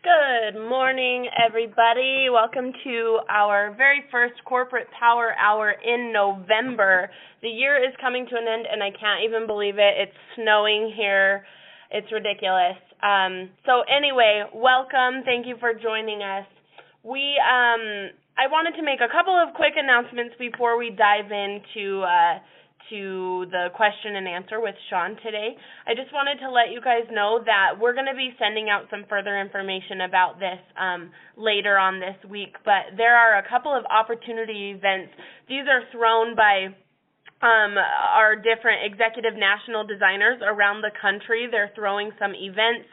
Good morning, everybody. Welcome to our very first Corporate Power Hour in November. The year is coming to an end, and I can't even believe it. It's snowing here. It's ridiculous. So anyway, welcome. Thank you for joining us. I wanted to make a couple of quick announcements before we dive into to the question and answer with Sean today. I just wanted to let you guys know that we're going to be sending out some further information about this later on this week, but there are a couple of opportunity events. These are thrown by our different executive national designers around the country. They're throwing some events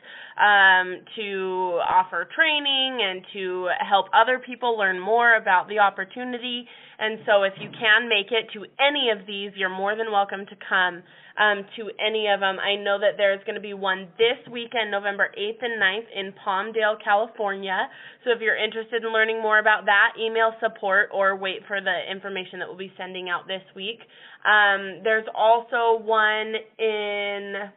to offer training and to help other people learn more about the opportunity. And so if you can make it to any of these, you're more than welcome to come to any of them. I know that there's going to be one this weekend, November 8th and 9th in Palmdale, California. So if you're interested in learning more about that, email support or wait for the information that we'll be sending out this week. There's also one in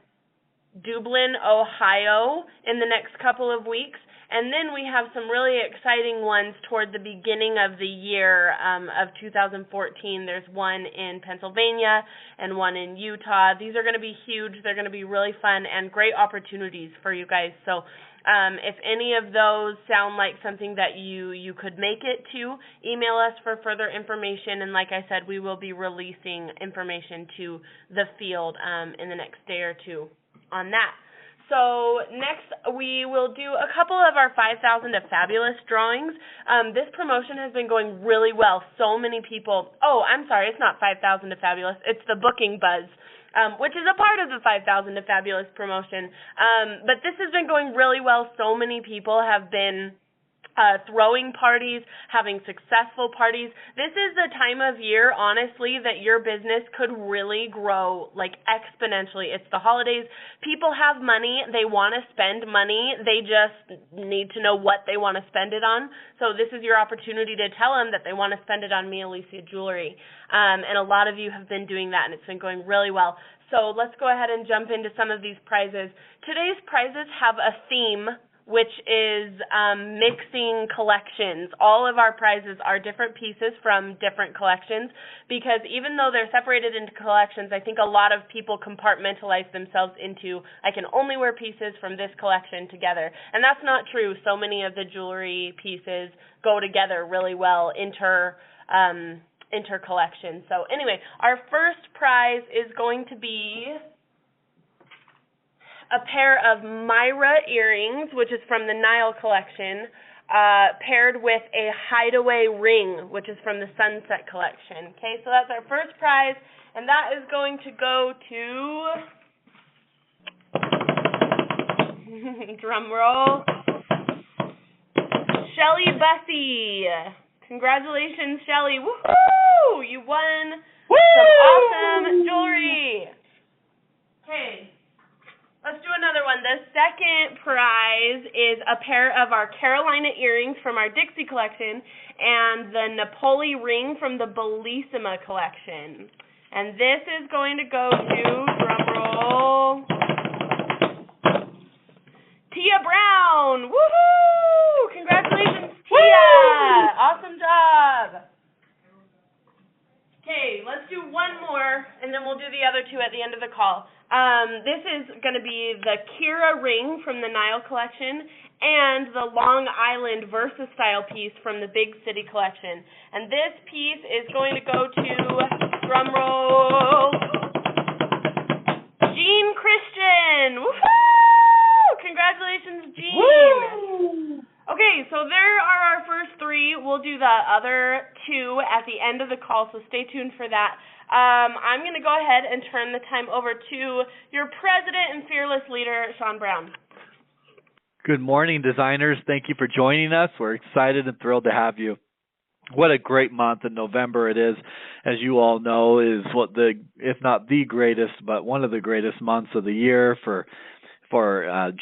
Dublin, Ohio in the next couple of weeks. And then we have some really exciting ones toward the beginning of the year of 2014. There's one in Pennsylvania and one in Utah. These are going to be huge. They're going to be really fun and great opportunities for you guys. So if any of those sound like something that you could make it to, email us for further information. And like I said, we will be releasing information to the field in the next day or two on that. So next we will do a couple of our 5,000 to Fabulous drawings. This promotion has been going really well. So many people, I'm sorry, it's not 5,000 to Fabulous, it's the Booking Buzz, which is a part of the 5,000 to Fabulous promotion. But this has been going really well. So many people have been throwing parties, having successful parties. This is the time of year, honestly, that your business could really grow, like, exponentially. It's the holidays. People have money. They want to spend money. They just need to know what they want to spend it on. So this is your opportunity to tell them that they want to spend it on Mialisia jewelry. And a lot of you have been doing that, and it's been going really well. So let's go ahead and jump into some of these prizes. Today's prizes have a theme, which is mixing collections. All of our prizes are different pieces from different collections, because even though they're separated into collections, I think a lot of people compartmentalize themselves into, I can only wear pieces from this collection together. And that's not true. So many of the jewelry pieces go together really well, inter-collection. So anyway, our first prize is going to be a pair of Myra earrings, which is from the Nile collection, paired with a hideaway ring, which is from the Sunset collection. Okay, so that's our first prize, and that is going to go to, drum roll, Shelly Bussey. Congratulations, Shelly. Woohoo! You won some awesome jewelry. Okay. Let's do another one. The second prize is a pair of our Carolina earrings from our Dixie collection and the Napoli ring from the Bellissima collection. And this is going to go to, drumroll, Tia Brown. Woohoo! Congratulations, Tia. Awesome job. Okay, let's do one more, and then we'll do the other two at the end of the call. This is going to be the Kira ring from the Nile collection and the Long Island Versa-style piece from the Big City collection. And this piece is going to go to, drumroll, Jean Christian. Woohoo! Congratulations, Jean. Woo! Okay, so there are our first three. We'll do the other two at the end of the call, so stay tuned for that. I'm going to go ahead and turn the time over to your president and fearless leader, Sean Brown. Good morning, designers. Thank you for joining us. We're excited and thrilled to have you. What a great month in November it is. As you all know, is if not the greatest, but one of the greatest months of the year for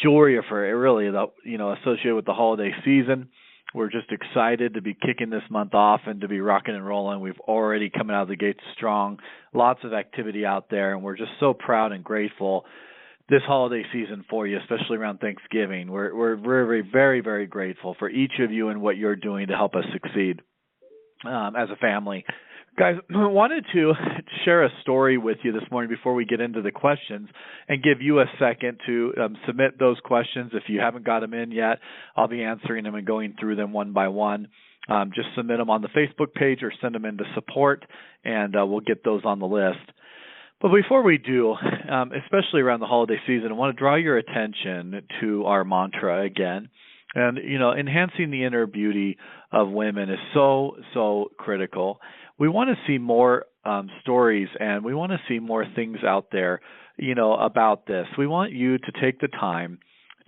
jewelry, or for really associated with the holiday season. We're just excited to be kicking this month off and to be rocking and rolling. We've already coming out of the gates strong, lots of activity out there, and we're just so proud and grateful this holiday season for you, especially around Thanksgiving. We're very, very, very grateful for each of you and what you're doing to help us succeed as a family. Guys, I wanted to share a story with you this morning before we get into the questions and give you a second to submit those questions. If you haven't got them in yet, I'll be answering them and going through them one by one. Just submit them on the Facebook page or send them into support, and we'll get those on the list. But before we do, especially around the holiday season, I want to draw your attention to our mantra again. And, enhancing the inner beauty of women is so, so critical. We want to see more stories, and we want to see more things out there, about this. We want you to take the time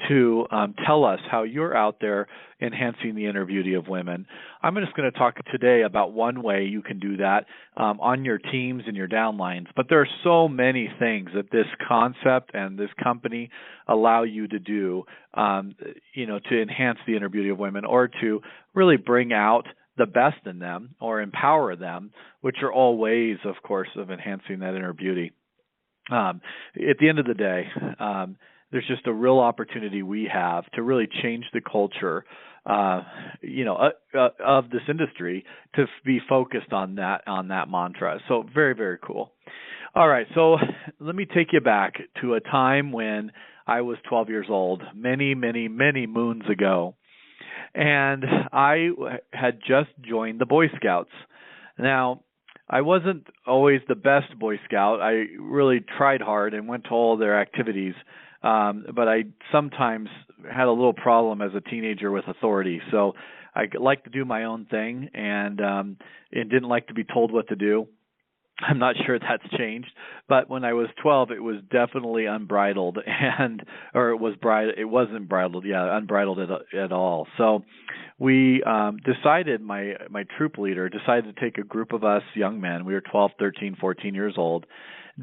to tell us how you're out there enhancing the inner beauty of women. I'm just going to talk today about one way you can do that on your teams and your downlines. But there are so many things that this concept and this company allow you to do, to enhance the inner beauty of women or to really bring out the best in them or empower them, which are all ways, of course, of enhancing that inner beauty. At the end of the day, there's just a real opportunity we have to really change the culture, of this industry to be focused on that mantra. So very, very cool. All right, so let me take you back to a time when I was 12 years old, many, many, many moons ago, and I had just joined the Boy Scouts. Now, I wasn't always the best Boy Scout. I really tried hard and went to all their activities. But I sometimes had a little problem as a teenager with authority. So I liked to do my own thing and didn't like to be told what to do. I'm not sure that's changed, but when I was 12, it was definitely unbridled, unbridled at all. So we decided, my troop leader decided to take a group of us young men, we were 12, 13, 14 years old,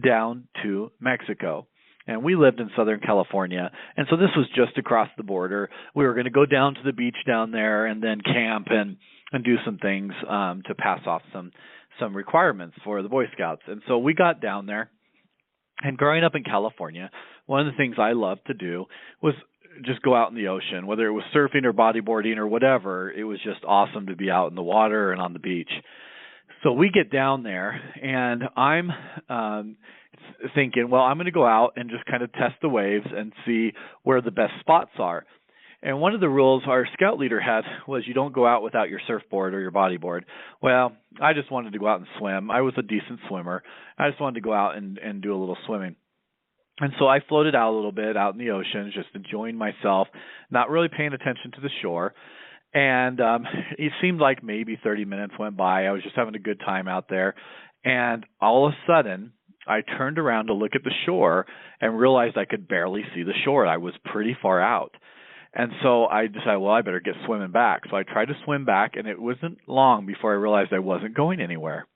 down to Mexico. And we lived in Southern California, and so this was just across the border. We were going to go down to the beach down there and then camp and do some things to pass off some requirements for the Boy Scouts. And so we got down there, and growing up in California, one of the things I loved to do was just go out in the ocean, whether it was surfing or bodyboarding or whatever. It was just awesome to be out in the water and on the beach. So we get down there, and I'm thinking, well, I'm going to go out and just kind of test the waves and see where the best spots are. And one of the rules our scout leader had was you don't go out without your surfboard or your bodyboard. Well, I just wanted to go out and swim. I was a decent swimmer. I just wanted to go out and do a little swimming. And so I floated out a little bit out in the ocean, just enjoying myself, not really paying attention to the shore. And it seemed like maybe 30 minutes went by. I was just having a good time out there. And all of a sudden, I turned around to look at the shore and realized I could barely see the shore. I was pretty far out. And so I decided, well, I better get swimming back. So I tried to swim back, and it wasn't long before I realized I wasn't going anywhere.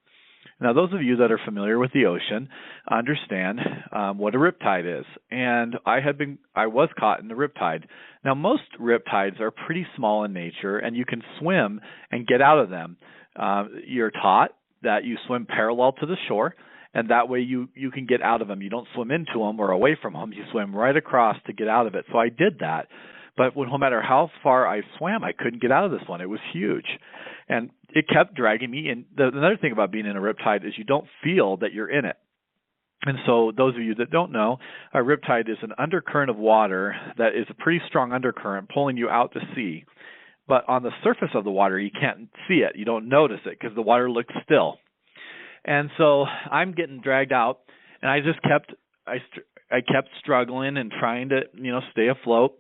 Now, those of you that are familiar with the ocean understand what a riptide is. And I was caught in the riptide. Now, most riptides are pretty small in nature, and you can swim and get out of them. You're taught that you swim parallel to the shore, and that way you can get out of them. You don't swim into them or away from them. You swim right across to get out of it. So I did that. But no matter how far I swam, I couldn't get out of this one. It was huge. And it kept dragging me. And another thing about being in a riptide is you don't feel that you're in it. And so those of you that don't know, a riptide is an undercurrent of water that is a pretty strong undercurrent pulling you out to sea. But on the surface of the water, you can't see it. You don't notice it because the water looks still. And so I'm getting dragged out, and I just kept struggling and trying to, stay afloat.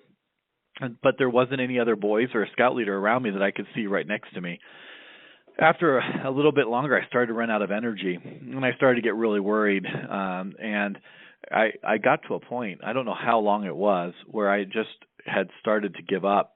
But there wasn't any other boys or a scout leader around me that I could see right next to me. After a little bit longer, I started to run out of energy, and I started to get really worried. And I got to a point, I don't know how long it was, where I just had started to give up.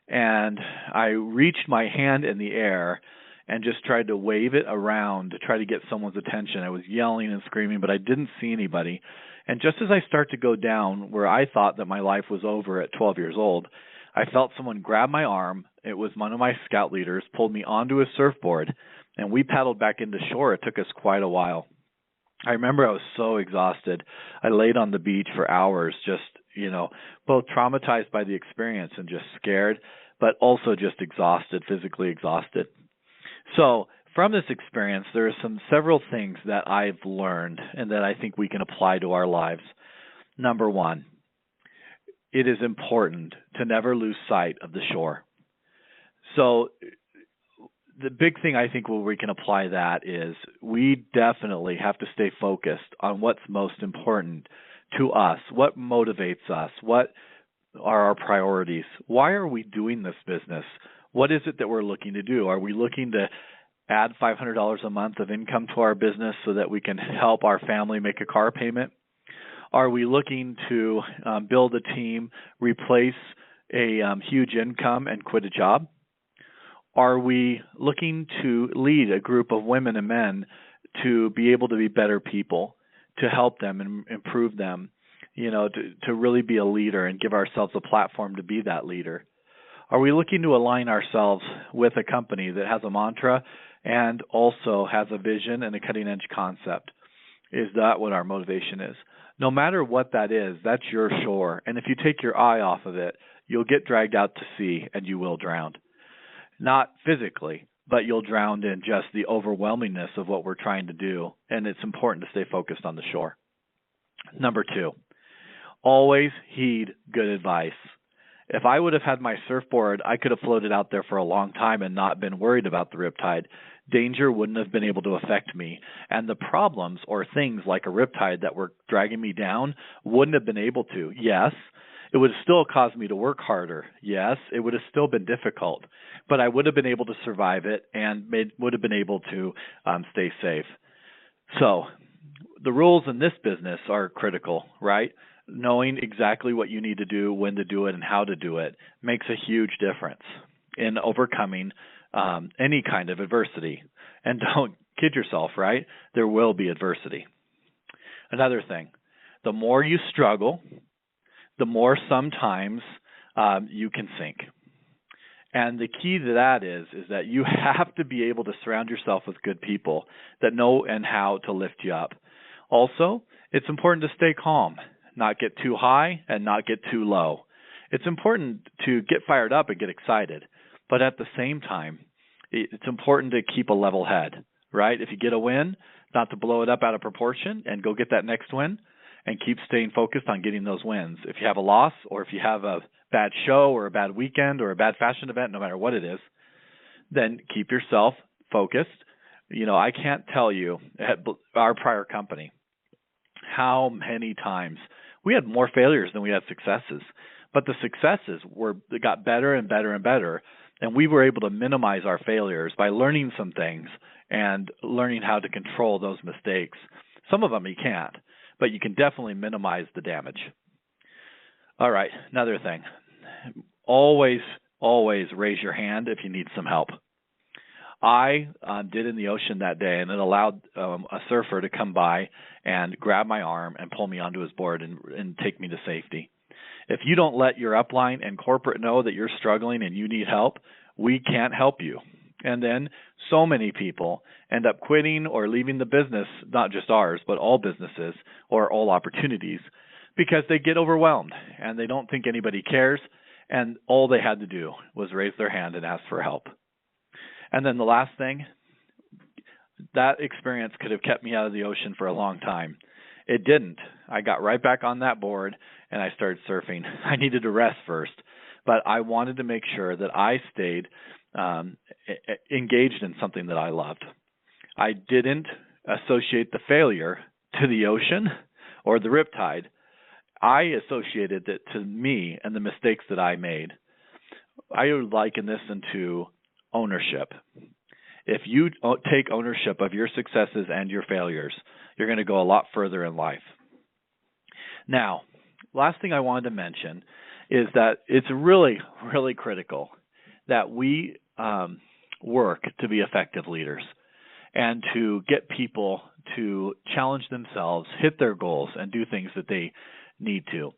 And I reached my hand in the air and just tried to wave it around to try to get someone's attention. I was yelling and screaming, but I didn't see anybody. And just as I start to go down where I thought that my life was over at 12 years old, I felt someone grab my arm. It was one of my scout leaders, pulled me onto his surfboard, and we paddled back into shore. It took us quite a while. I remember I was so exhausted. I laid on the beach for hours, just, both traumatized by the experience and just scared, but also just exhausted, physically exhausted. So, from this experience, there are several things that I've learned and that I think we can apply to our lives. Number one, it is important to never lose sight of the shore. So, the big thing I think where we can apply that is we definitely have to stay focused on what's most important to us, what motivates us, what are our priorities, why are we doing this business, what is it that we're looking to do? Are we looking to add $500 a month of income to our business so that we can help our family make a car payment? Are we looking to build a team, replace a huge income, and quit a job? Are we looking to lead a group of women and men to be able to be better people, to help them and improve them, to really be a leader and give ourselves a platform to be that leader? Are we looking to align ourselves with a company that has a mantra and also has a vision and a cutting-edge concept? Is that what our motivation is? No matter what that is, that's your shore. And if you take your eye off of it, you'll get dragged out to sea and you will drown. Not physically, but you'll drown in just the overwhelmingness of what we're trying to do. And it's important to stay focused on the shore. Number two, always heed good advice. If I would have had my surfboard, I could have floated out there for a long time and not been worried about the riptide. Danger wouldn't have been able to affect me. And the problems or things like a riptide that were dragging me down wouldn't have been able to. Yes, it would have still caused me to work harder. Yes, it would have still been difficult. But I would have been able to survive it and would have been able to stay safe. So the rules in this business are critical, right? Knowing exactly what you need to do, when to do it, and how to do it makes a huge difference in overcoming any kind of adversity. And don't kid yourself, right? There will be adversity. Another thing, the more you struggle, the more sometimes you can sink. And the key to that is that you have to be able to surround yourself with good people that know and how to lift you up. Also, it's important to stay calm, not get too high and not get too low. It's important to get fired up and get excited, but at the same time, it's important to keep a level head, right? If you get a win, not to blow it up out of proportion and go get that next win and keep staying focused on getting those wins. If you have a loss or if you have a bad show or a bad weekend or a bad fashion event, no matter what it is, then keep yourself focused. I can't tell you at our prior company how many times we had more failures than we had successes, but the successes got better and better and better, and we were able to minimize our failures by learning some things and learning how to control those mistakes. Some of them you can't, but you can definitely minimize the damage. All right, another thing. Always raise your hand if you need some help. I did in the ocean that day, and it allowed a surfer to come by and grab my arm and pull me onto his board and take me to safety. If you don't let your upline and corporate know that you're struggling and you need help, we can't help you. And then so many people end up quitting or leaving the business, not just ours, but all businesses or all opportunities, because they get overwhelmed and they don't think anybody cares, and all they had to do was raise their hand and ask for help. And then the last thing, that experience could have kept me out of the ocean for a long time. It didn't. I got right back on that board and I started surfing. I needed to rest first, but I wanted to make sure that I stayed engaged in something that I loved. I didn't associate the failure to the ocean or the riptide. I associated it to me and the mistakes that I made. I would liken this into ownership. If you take ownership of your successes and your failures, you're going to go a lot further in life. Now, last thing I wanted to mention is that it's really, really critical that we work to be effective leaders and to get people to challenge themselves, hit their goals, and do things that they need to.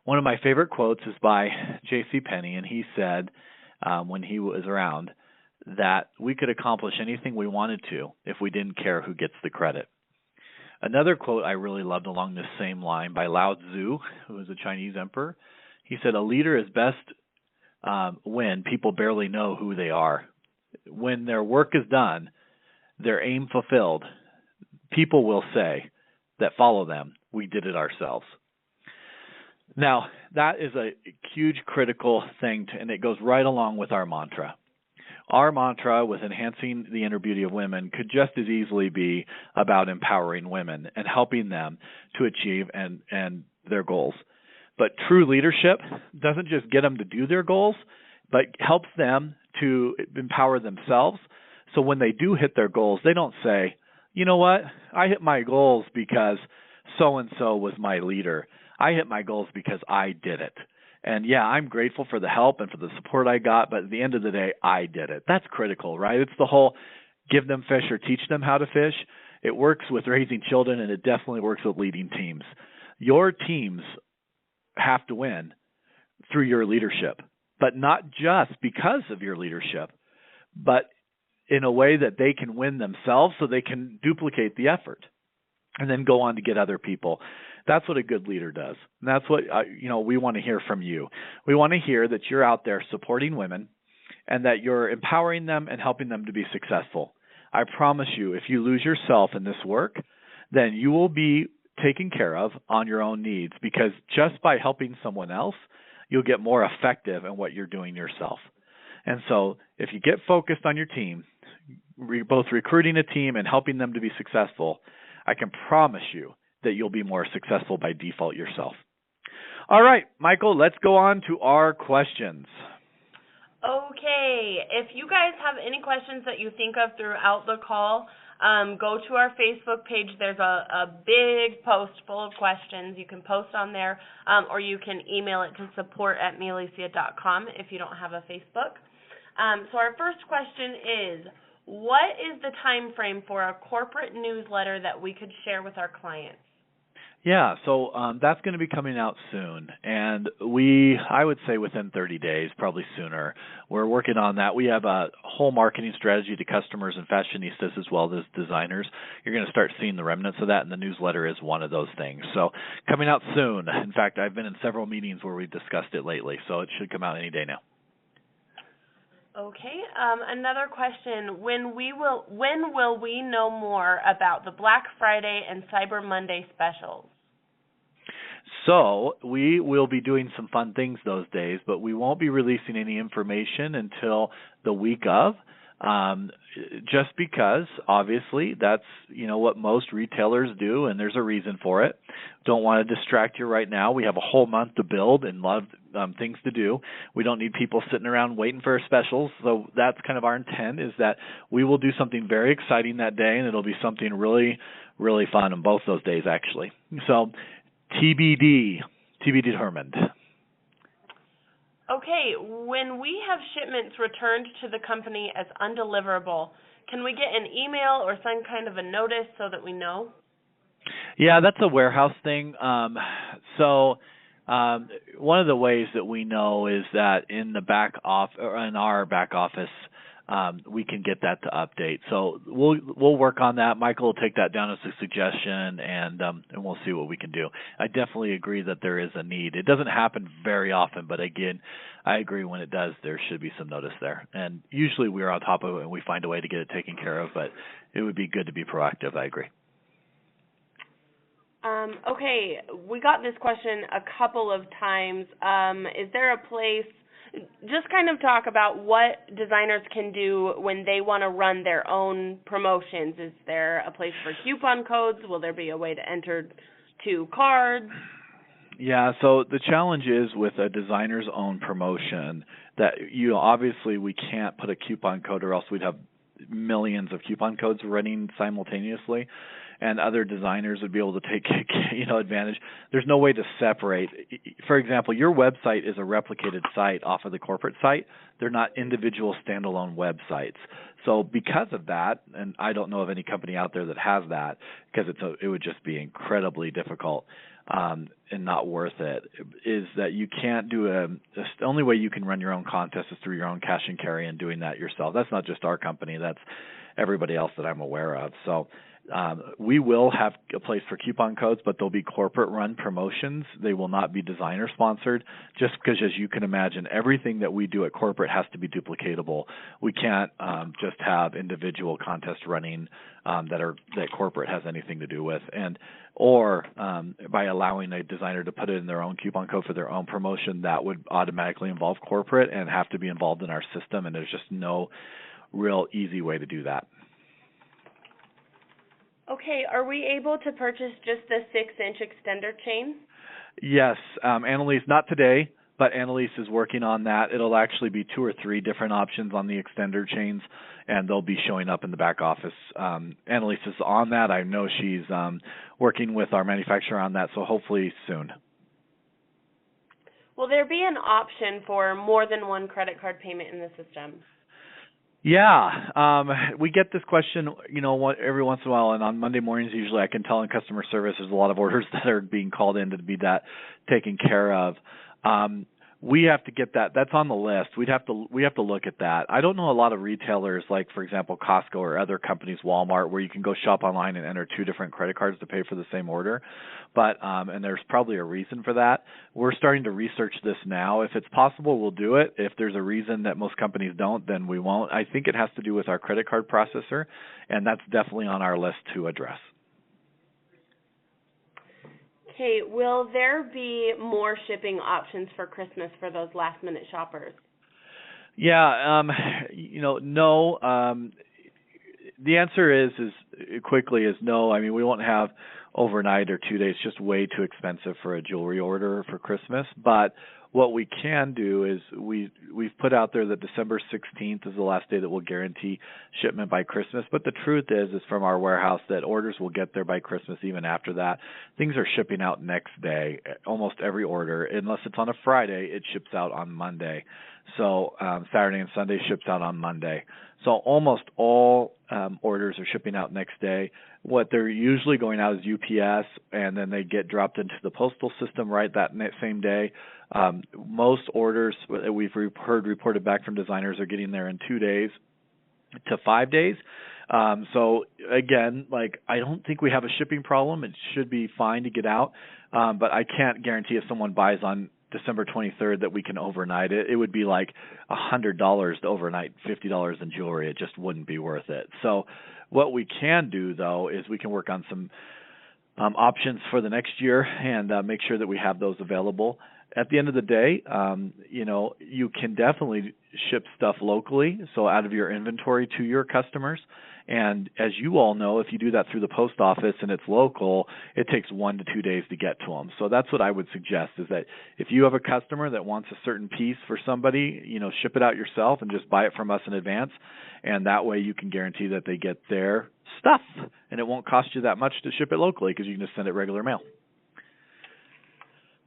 One of my favorite quotes is by J.C. Penney, and he said when he was around that we could accomplish anything we wanted to if we didn't care who gets the credit. Another quote I really loved along this same line by Lao Tzu, who was a Chinese emperor. He said, "A leader is best when people barely know who they are. When their work is done, their aim fulfilled, people will say that follow them, we did it ourselves." Now, that is a huge critical thing, and it goes right along with our mantra. Our mantra with enhancing the inner beauty of women could just as easily be about empowering women and helping them to achieve and their goals. But true leadership doesn't just get them to do their goals, but helps them to empower themselves. So when they do hit their goals, they don't say, "You know what? I hit my goals because so-and-so was my leader. I hit my goals because I did it. And yeah, I'm grateful for the help and for the support I got, but at the end of the day, I did it." That's critical, right? It's the whole give them fish or teach them how to fish. It works with raising children, and it definitely works with leading teams. Your teams have to win through your leadership, but not just because of your leadership, but in a way that they can win themselves so they can duplicate the effort and then go on to get other people. That's what a good leader does. And that's what we want to hear from you. We want to hear that you're out there supporting women and that you're empowering them and helping them to be successful. I promise you, if you lose yourself in this work, then you will be taken care of on your own needs, because just by helping someone else, you'll get more effective in what you're doing yourself. And so if you get focused on your team, both recruiting a team and helping them to be successful, I can promise you that you'll be more successful by default yourself. All right, Michael, let's go on to our questions. Okay, if you guys have any questions that you think of throughout the call, go to our Facebook page. There's a big post full of questions. You can post on there, or you can email it to support@mialisia.com if you don't have a Facebook. So our first question is, what is the time frame for a corporate newsletter that we could share with our clients? Yeah, so that's going to be coming out soon, and I would say within 30 days, probably sooner. We're working on that. We have a whole marketing strategy to customers and fashionistas as well as designers. You're going to start seeing the remnants of that, and the newsletter is one of those things. So coming out soon. In fact, I've been in several meetings where we've discussed it lately, so it should come out any day now. Okay, another question. When will we know more about the Black Friday and Cyber Monday specials? So we will be doing some fun things those days, but we won't be releasing any information until the week of, just because obviously that's what most retailers do, and there's a reason for it. Don't want to distract you right now. We have a whole month to build and a lot of things to do. We don't need people sitting around waiting for our specials. So that's kind of our intent, is that we will do something very exciting that day, and it'll be something really, really fun on both those days actually. So TBD, to be determined. Okay, when we have shipments returned to the company as undeliverable, can we get an email or some kind of a notice so that we know? Yeah, that's a warehouse thing. So one of the ways that we know is that in our back office, we can get that to update. So we'll work on that. Michael will take that down as a suggestion, and we'll see what we can do. I definitely agree that there is a need. It doesn't happen very often, but again, I agree when it does, there should be some notice there. And usually we're on top of it and we find a way to get it taken care of, but it would be good to be proactive. I agree. Okay, we got this question a couple of times. Is there a place, just kind of talk about what designers can do when they want to run their own promotions. Is there a place for coupon codes? Will there be a way to enter to cards? Yeah, so the challenge is with a designer's own promotion that obviously we can't put a coupon code, or else we'd have millions of coupon codes running simultaneously, and other designers would be able to take advantage. There's no way to separate. For example, your website is a replicated site off of the corporate site. They're not individual standalone websites. So because of that, and I don't know of any company out there that has that, because it would just be incredibly difficult and not worth it, is that you can't do the only way you can run your own contest is through your own cash and carry and doing that yourself. That's not just our company. That's everybody else that I'm aware of. So We will have a place for coupon codes, but they'll be corporate-run promotions. They will not be designer-sponsored, just because, as you can imagine, everything that we do at corporate has to be duplicatable. We can't just have individual contests running that corporate has anything to do with, or by allowing a designer to put it in their own coupon code for their own promotion, that would automatically involve corporate and have to be involved in our system, and there's just no real easy way to do that. Okay, are we able to purchase just the 6-inch extender chain? Yes, Annalise, not today, but Annalise is working on that. It'll actually be 2 or 3 different options on the extender chains, and they'll be showing up in the back office. Annalise is on that. I know she's working with our manufacturer on that, so hopefully soon. Will there be an option for more than one credit card payment in the system? Yeah, we get this question, every once in a while, and on Monday mornings usually I can tell in customer service there's a lot of orders that are being called in to be that taken care of. We have to get that. That's on the list. We have to look at that. I don't know a lot of retailers like, for example, Costco or other companies, Walmart, where you can go shop online and enter 2 different credit cards to pay for the same order. But and there's probably a reason for that. We're starting to research this now. If it's possible, we'll do it. If there's a reason that most companies don't, then we won't. I think it has to do with our credit card processor, and that's definitely on our list to address. Okay, will there be more shipping options for Christmas for those last-minute shoppers? Yeah, no. The answer is quickly is no. I mean, we won't have overnight or 2 days. Just way too expensive for a jewelry order for Christmas. But what we can do is we've put out there that December 16th is the last day that we'll guarantee shipment by Christmas. But the truth is from our warehouse that orders will get there by Christmas even after that. Things are shipping out next day. Almost every order, unless it's on a Friday, it ships out on Monday. So Saturday and Sunday ships out on Monday. So almost all orders are shipping out next day. What they're usually going out is UPS, and then they get dropped into the postal system right that same day. Most orders that we've heard reported back from designers are getting there in 2 days to 5 days. So again, I don't think we have a shipping problem. It should be fine to get out, but I can't guarantee if someone buys on December 23rd that we can overnight it. It would be like $100 to overnight $50 in jewelry. It just wouldn't be worth it. So what we can do, though, is we can work on some options for the next year and make sure that we have those available. At the end of the day, you can definitely ship stuff locally, so out of your inventory to your customers. And as you all know, if you do that through the post office and it's local, it takes 1 to 2 days to get to them. So that's what I would suggest is that if you have a customer that wants a certain piece for somebody, ship it out yourself and just buy it from us in advance. And that way you can guarantee that they get their stuff. And it won't cost you that much to ship it locally because you can just send it regular mail.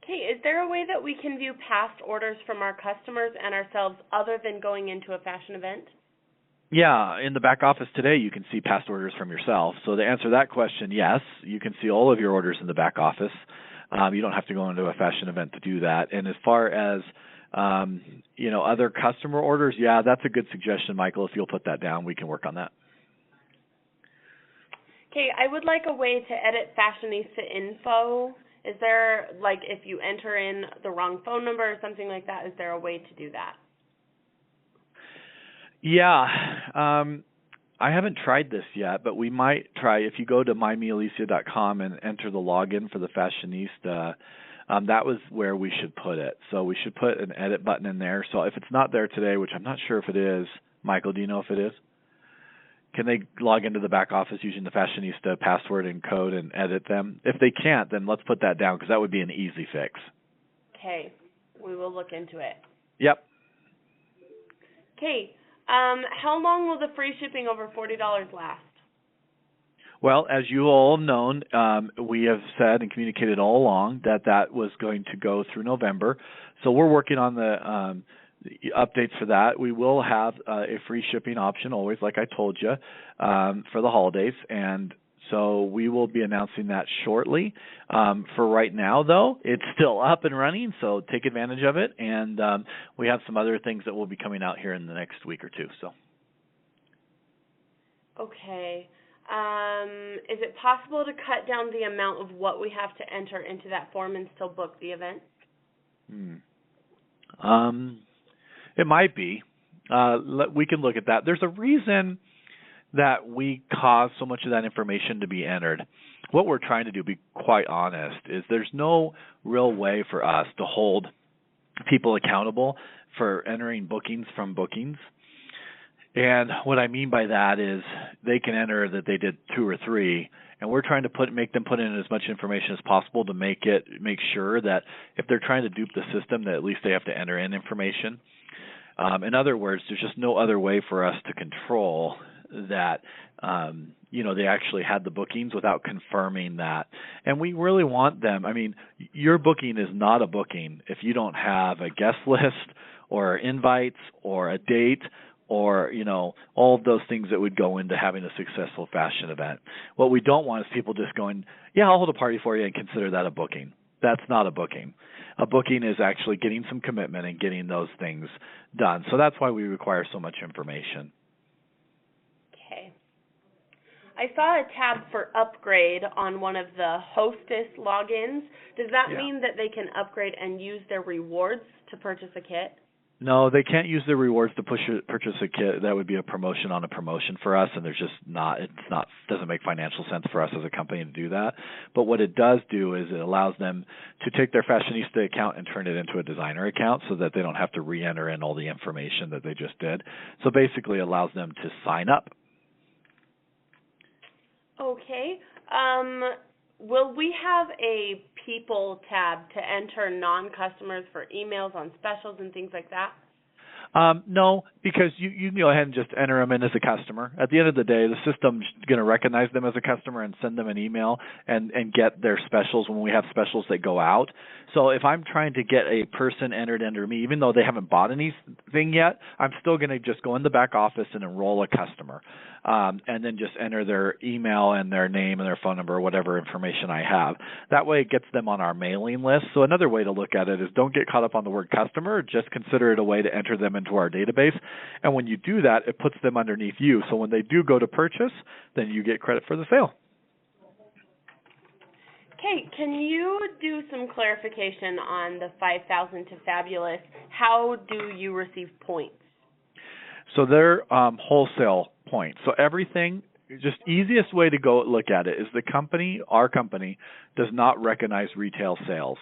Okay, is there a way that we can view past orders from our customers and ourselves other than going into a fashion event? Yeah, in the back office today, you can see past orders from yourself. So to answer that question, yes, you can see all of your orders in the back office. You don't have to go into a fashion event to do that. And as far as, other customer orders, yeah, that's a good suggestion, Michael. If you'll put that down, we can work on that. Okay, I would like a way to edit Fashionista info. Is there, if you enter in the wrong phone number or something like that, is there a way to do that? Yeah, I haven't tried this yet, but we might try. If you go to mymialisia.com and enter the login for the Fashionista, that was where we should put it. So we should put an edit button in there. So if it's not there today, which I'm not sure if it is, Michael, do you know if it is? Can they log into the back office using the Fashionista password and code and edit them? If they can't, then let's put that down because that would be an easy fix. Okay, we will look into it. Yep. Okay. How long will the free shipping over $40 last? Well, as you all have known, we have said and communicated all along that was going to go through November. So we're working on the updates for that. We will have a free shipping option always, like I told you, for the holidays. And so we will be announcing that shortly. For right now, though, it's still up and running, so take advantage of it. And we have some other things that will be coming out here in the next week or two. So. Okay. Is it possible to cut down the amount of what we have to enter into that form and still book the event? It might be. We can look at that. There's a reason that we cause so much of that information to be entered. What we're trying to do, be quite honest, is there's no real way for us to hold people accountable for entering bookings from bookings. And what I mean by that is they can enter that they did 2 or 3, and we're trying to make them put in as much information as possible to make sure that if they're trying to dupe the system, that at least they have to enter in information. In other words, there's just no other way for us to control that they actually had the bookings without confirming that. And we really want them. I mean, your booking is not a booking if you don't have a guest list or invites or a date or, all of those things that would go into having a successful fashion event. What we don't want is people just going, yeah, I'll hold a party for you and consider that a booking. That's not a booking. A booking is actually getting some commitment and getting those things done. So that's why we require so much information. Okay. I saw a tab for upgrade on one of the hostess logins. Does that mean that they can upgrade and use their rewards to purchase a kit? No, they can't use their rewards to purchase a kit. That would be a promotion on a promotion for us, and doesn't make financial sense for us as a company to do that. But what it does do is it allows them to take their Fashionista account and turn it into a designer account so that they don't have to re-enter in all the information that they just did. So basically it allows them to sign up. Okay. Will we have a people tab to enter non-customers for emails on specials and things like that? No, because you can go ahead and just enter them in as a customer. At the end of the day, the system's going to recognize them as a customer and send them an email and get their specials when we have specials that go out. So if I'm trying to get a person entered under me, even though they haven't bought anything yet, I'm still going to just go in the back office and enroll a customer. And then just enter their email and their name and their phone number or whatever information I have. That way it gets them on our mailing list. So another way to look at it is don't get caught up on the word customer. Just consider it a way to enter them into our database. And when you do that, it puts them underneath you. So when they do go to purchase, then you get credit for the sale. Okay, can you do some clarification on the 5,000 to Fabulous? How do you receive points? So they're wholesale points. So everything, just easiest way to go look at it is our company does not recognize retail sales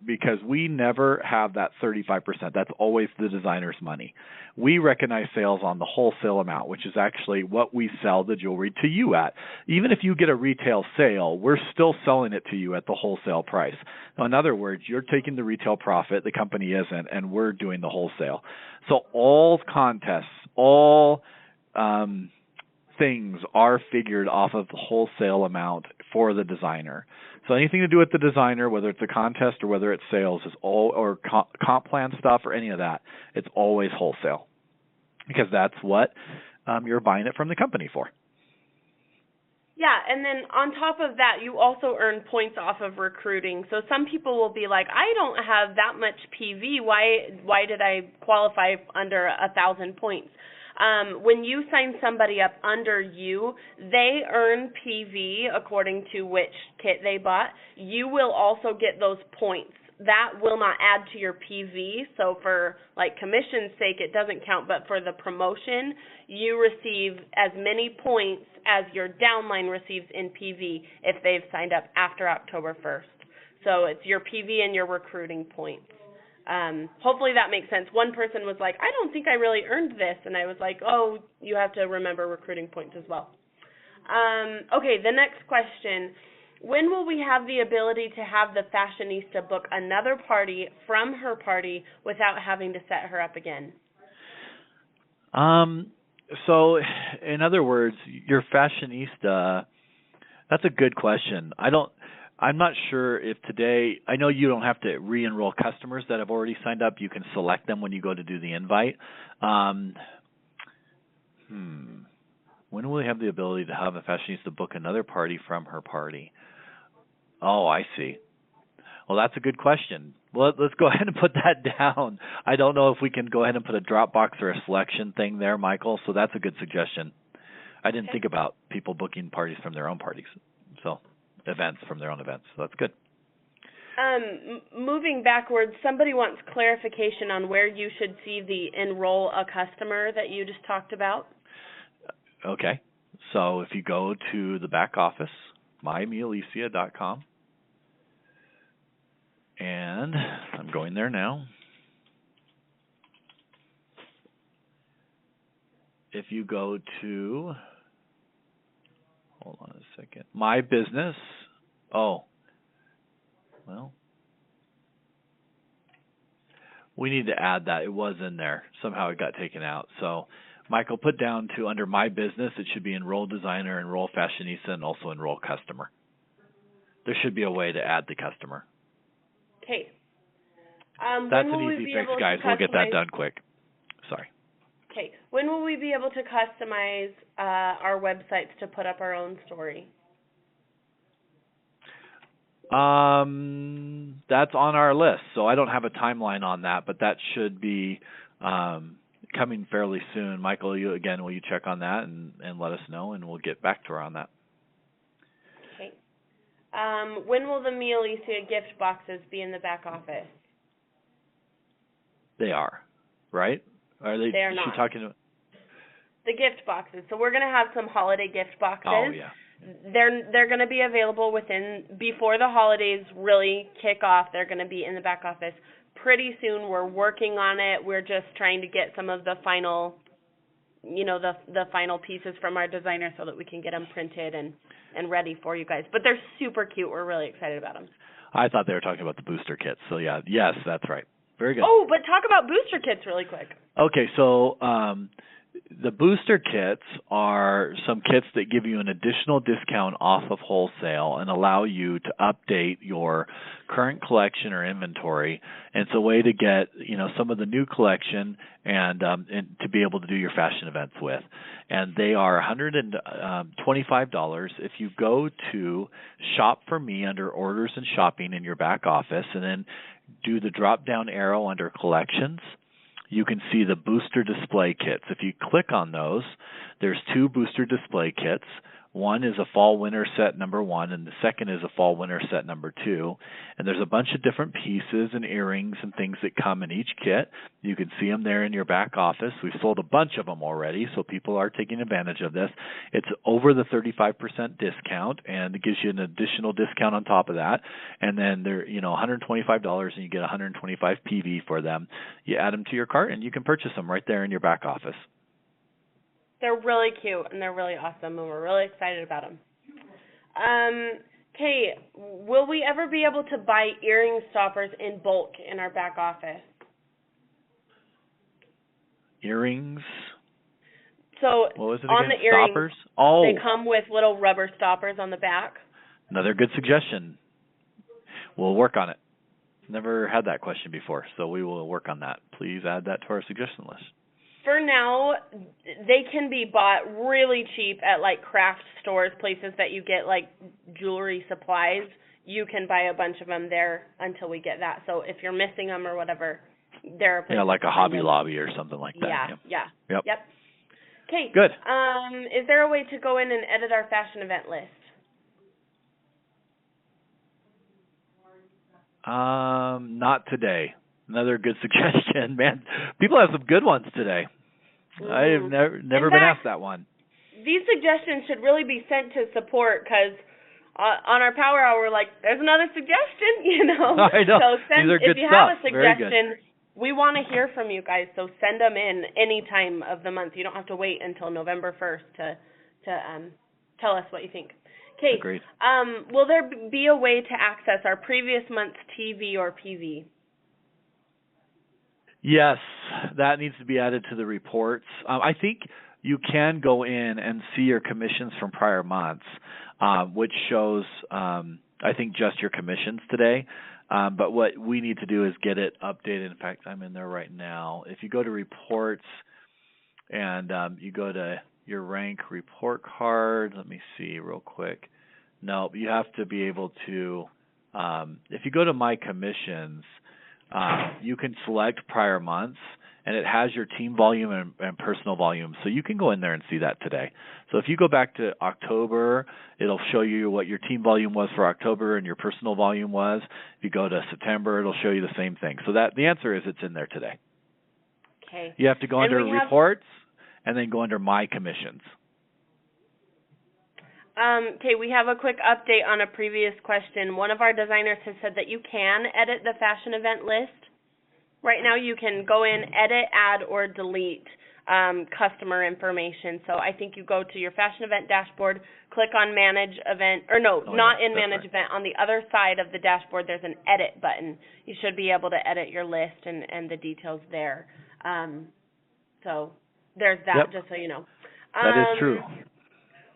because we never have that 35%. That's always the designer's money. We recognize sales on the wholesale amount, which is actually what we sell the jewelry to you at. Even if you get a retail sale, we're still selling it to you at the wholesale price. Now, in other words, you're taking the retail profit, the company isn't, and we're doing the wholesale. So all contests, all things are figured off of the wholesale amount for the designer. So anything to do with the designer, whether it's a contest or whether it's sales, is all or comp plan stuff or any of that, it's always wholesale because that's what you're buying it from the company for. Yeah, and then on top of that, you also earn points off of recruiting. So some people will be like, I don't have that much PV. Why did I qualify under 1,000 points? When you sign somebody up under you, they earn PV according to which kit they bought. You will also get those points. That will not add to your PV, so for commission's sake, it doesn't count, but for the promotion, you receive as many points as your downline receives in PV if they've signed up after October 1st. So it's your PV and your recruiting points. Hopefully that makes sense. One person was like, I don't think I really earned this, and I was like, oh, you have to remember recruiting points as well. Okay, the next question. When will we have the ability to have the Fashionista book another party from her party without having to set her up again? So, in other words, your Fashionista, that's a good question. I'm not sure if today, I know you don't have to re-enroll customers that have already signed up. You can select them when you go to do the invite. When will we have the ability to have a Fashionista book another party from her party? Oh, I see. Well, that's a good question. Well, let's go ahead and put that down. I don't know if we can go ahead and put a Dropbox or a selection thing there, Michael, so that's a good suggestion. I didn't think about people booking parties from their own parties, so events from their own events. So that's good. Moving backwards, somebody wants clarification on where you should see the enroll a customer that you just talked about. Okay. So if you go to the back office, mymialisia.com, and I'm going there now. If you go to, hold on a second, My Business, we need to add that. It was in there. Somehow it got taken out. So, Michael, put down to under My Business, it should be Enroll Designer, Enroll Fashionista, and also Enroll Customer. There should be a way to add the customer. Okay. That's an easy fix, guys. We'll get that done quick. Sorry. Okay. When will we be able to customize our websites to put up our own story? That's on our list, so I don't have a timeline on that, but that should be coming fairly soon. Michael, will you check on that and let us know, and we'll get back to her on that. Okay. When will the Mialisia gift boxes be in the back office? They are, right? Are they? They are is not. She talking to the gift boxes. So we're going to have some holiday gift boxes. Oh, yeah. They're going to be available before the holidays really kick off. They're going to be in the back office pretty soon. We're working on it. We're just trying to get some of the final, the final pieces from our designer so that we can get them printed and ready for you guys. But they're super cute. We're really excited about them. I thought they were talking about the booster kits. So yeah, yes, that's right. Very good. Oh, but talk about booster kits really quick. Okay, so the booster kits are some kits that give you an additional discount off of wholesale and allow you to update your current collection or inventory. And it's a way to get, some of the new collection and to be able to do your fashion events with. And they are $125. If you go to Shop for Me under Orders and Shopping in your back office and then do the drop-down arrow under Collections, you can see the booster display kits. If you click on those, there's two booster display kits. One is a fall-winter set number 1, and the second is a fall-winter set number 2. And there's a bunch of different pieces and earrings and things that come in each kit. You can see them there in your back office. We've sold a bunch of them already, so people are taking advantage of this. It's over the 35% discount, and it gives you an additional discount on top of that. And then they're, $125, and you get 125 PV for them. You add them to your cart, and you can purchase them right there in your back office. They're really cute, and they're really awesome, and we're really excited about them. Okay, will we ever be able to buy earring stoppers in bulk in our back office? Earrings? So what was it on again? The earrings, stoppers? Oh. They come with little rubber stoppers on the back. Another good suggestion. We'll work on it. Never had that question before, so we will work on that. Please add that to our suggestion list. For now, they can be bought really cheap at like craft stores, places that you get like jewelry supplies. You can buy a bunch of them there until we get that. So if you're missing them or whatever, there are places. Yeah, like a Hobby Lobby or something like that. Yeah. Yep. Okay. Good. Is there a way to go in and edit our fashion event list? Not today. Another good suggestion, man. People have some good ones today. I have never been asked that one. These suggestions should really be sent to support because on our Power Hour, we're like, there's another suggestion, I know. So These are good if you stuff. have a suggestion, we want to hear from you guys. So send them in any time of the month. You don't have to wait until November 1st to tell us what you think. Okay. Agreed. Will there be a way to access our previous month's TV or PV? Yes, that needs to be added to the reports. I think you can go in and see your commissions from prior months, which shows, I think, just your commissions today. But what we need to do is get it updated. In fact, I'm in there right now. If you go to reports and you go to your rank report card, let me see real quick. No, you have to be able to, if you go to my commissions, you can select prior months, and it has your team volume and personal volume. So you can go in there and see that today. So if you go back to October, it'll show you what your team volume was for October and your personal volume was. If you go to September, it'll show you the same thing. So that the answer is it's in there today. Okay. You have to go under reports and then go under my commissions. Okay, we have a quick update on a previous question. One of our designers has said that you can edit the fashion event list. Right now you can go in, edit, add, or delete customer information. So I think you go to your fashion event dashboard, click on manage event, or not in manage event. On the other side of the dashboard there's an edit button. You should be able to edit your list and the details there. So there's that, just so you know. That is true.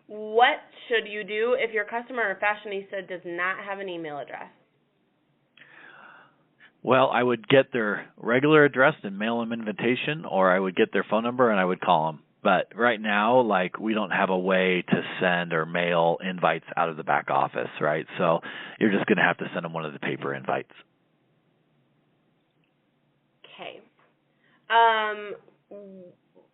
What should you do if your customer or fashionista does not have an email address? Well, I would get their regular address and mail them invitation, or I would get their phone number and I would call them. But right now, we don't have a way to send or mail invites out of the back office, right? So you're just going to have to send them one of the paper invites. Okay.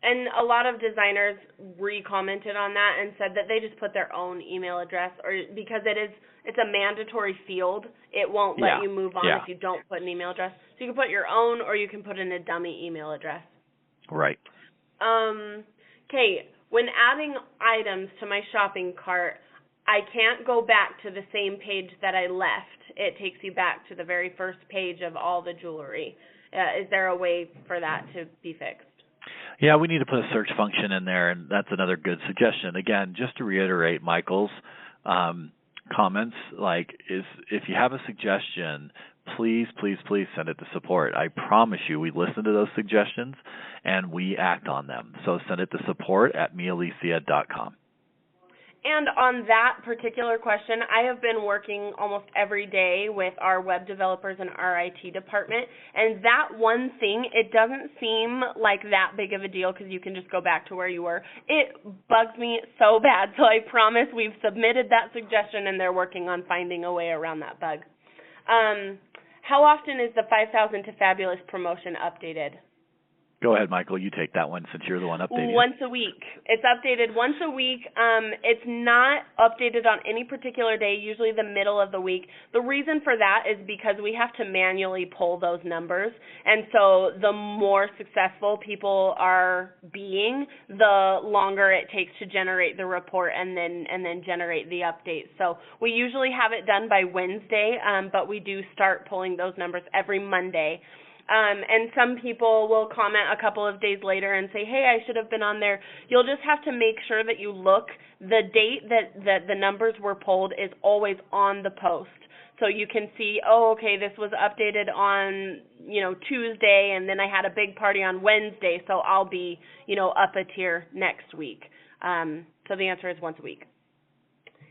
And a lot of designers re-commented on that and said that they just put their own email address, or because it's a mandatory field, it won't let you move on if you don't put an email address. So you can put your own, or you can put in a dummy email address. Right. Okay, when adding items to my shopping cart, I can't go back to the same page that I left. It takes you back to the very first page of all the jewelry. Is there a way for that to be fixed? Yeah, we need to put a search function in there, and that's another good suggestion. Again, just to reiterate Michael's comments, if you have a suggestion, please send it to support. I promise you we listen to those suggestions, and we act on them. So send it to support@mialisia.com. And on that particular question, I have been working almost every day with our web developers and our IT department, and that one thing, it doesn't seem like that big of a deal because you can just go back to where you were. It bugs me so bad, so I promise we've submitted that suggestion, and they're working on finding a way around that bug. How often is the 5,000 to Fabulous promotion updated? Go ahead, Michael. You take that one since you're the one updating. Once a week. It's updated once a week. It's not updated on any particular day, usually the middle of the week. The reason for that is because we have to manually pull those numbers. And so the more successful people are being, the longer it takes to generate the report and then generate the updates. So we usually have it done by Wednesday, but we do start pulling those numbers every Monday. And some people will comment a couple of days later and say, hey, I should have been on there. You'll just have to make sure that you look. The date that the numbers were pulled is always on the post. So you can see, this was updated on, Tuesday, and then I had a big party on Wednesday, so I'll be, up a tier next week. So the answer is once a week.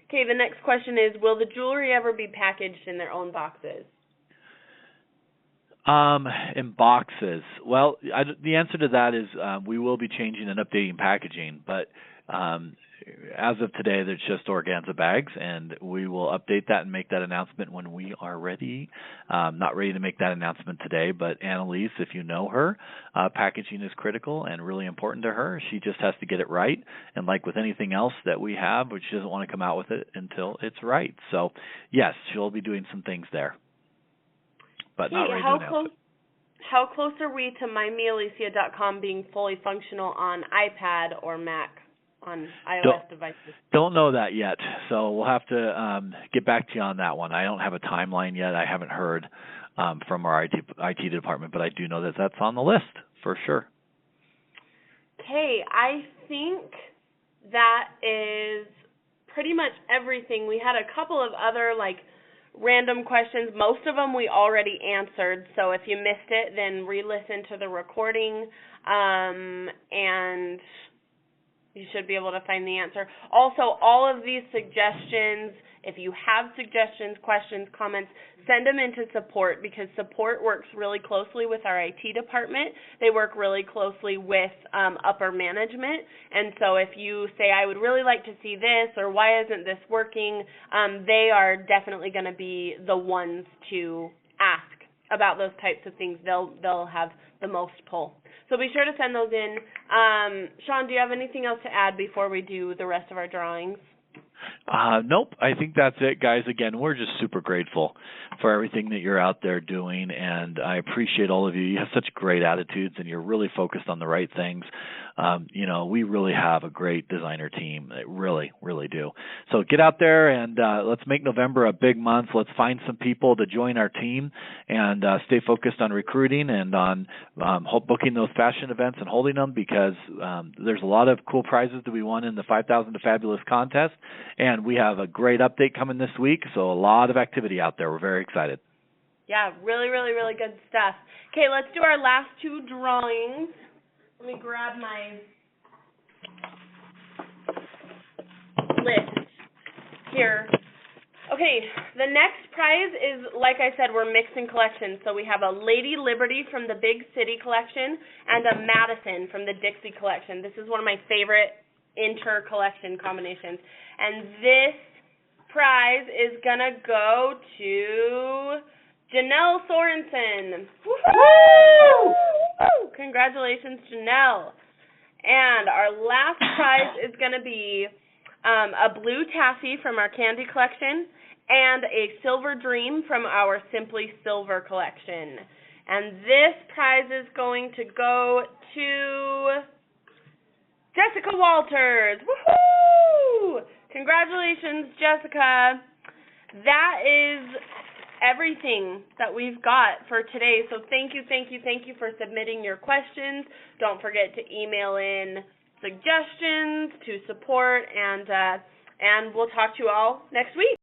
Okay, the next question is, will the jewelry ever be packaged in their own boxes? In boxes. Well, the answer to that is we will be changing and updating packaging, but as of today, there's just organza bags, and we will update that and make that announcement when we are ready. Not ready to make that announcement today, but Annalise, if you know her, packaging is critical and really important to her. She just has to get it right, and like with anything else that we have, she doesn't want to come out with it until it's right. So, yes, she'll be doing some things there. But not ready to announce it. How close are we to mymialisia.com being fully functional on iPad or Mac on iOS devices? Don't know that yet, so we'll have to get back to you on that one. I don't have a timeline yet. I haven't heard from our IT department, but I do know that that's on the list for sure. Okay, I think that is pretty much everything. We had a couple of other random questions. Most of them we already answered, so if you missed it, then re-listen to the recording, and you should be able to find the answer. Also, all of these suggestions, if you have suggestions, questions, comments, send them into support, because support works really closely with our IT department. They work really closely with upper management, and so if you say, I would really like to see this, or why isn't this working, they are definitely going to be the ones to ask about those types of things, they'll have the most pull. So be sure to send those in. Sean, do you have anything else to add before we do the rest of our drawings? Nope. I think that's it, guys. Again, we're just super grateful for everything that you're out there doing, and I appreciate all of you. You have such great attitudes, and you're really focused on the right things. We really have a great designer team. They really, really do. So get out there and let's make November a big month. Let's find some people to join our team and stay focused on recruiting and on booking those fashion events and holding them, because there's a lot of cool prizes that we won in the 5,000 to Fabulous contest, and we have a great update coming this week, so a lot of activity out there. We're very excited. Yeah, really, really, really good stuff. Okay, let's do our last two drawings. Let me grab my list here. Okay, the next prize is, like I said, we're mixing collections. So we have a Lady Liberty from the Big City collection and a Madison from the Dixie collection. This is one of my favorite inter-collection combinations. And this prize is going to go to Janelle Sorensen. Woo-hoo! Woo! Congratulations, Janelle. And our last prize is going to be a blue taffy from our candy collection and a silver dream from our Simply Silver collection. And this prize is going to go to Jessica Walters. Woohoo! Congratulations, Jessica. That is everything that we've got for today. So thank you for submitting your questions. Don't forget to email in suggestions to support, and we'll talk to you all next week.